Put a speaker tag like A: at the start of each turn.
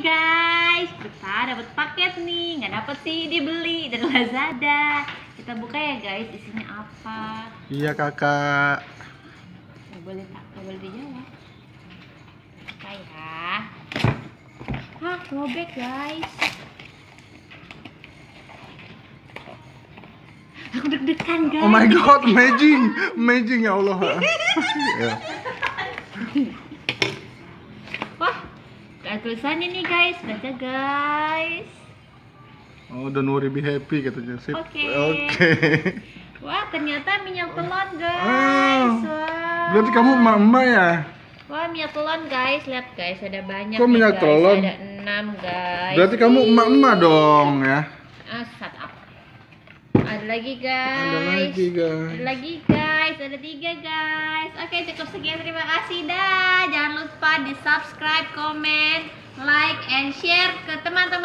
A: guys, kita dapat paket nih, nggak dapat sih dibeli dari Lazada. Kita buka ya guys, isinya apa?
B: Iya kakak.
A: Nggak boleh dijawab. Buka ya. Hah, robek guys. Aku deg-degan guys.
B: Oh my god, amazing ya Allah. Ya.
A: Wah, ada tulisannya nih guys, baca guys.
B: Oh, don't worry, be happy katanya sih.
A: Oke.
B: Oke.
A: Wah, ternyata minyak telon guys.
B: Ah,
A: Wah.
B: berarti kamu emak-emak ya?
A: Wah, minyak telon guys, lihat guys, ada banyak.
B: Kok
A: nih,
B: minyak
A: guys.
B: telon?
A: Ada 6 guys.
B: Berarti kamu emak-emak dong ya?
A: Shut up. Ada lagi guys.
B: Ada lagi guys.
A: Ada lagi guys, ada 3 guys. Oke, cukup sekian, terima kasih dah. Jangan lupa di subscribe, comment, like, and share ke teman-teman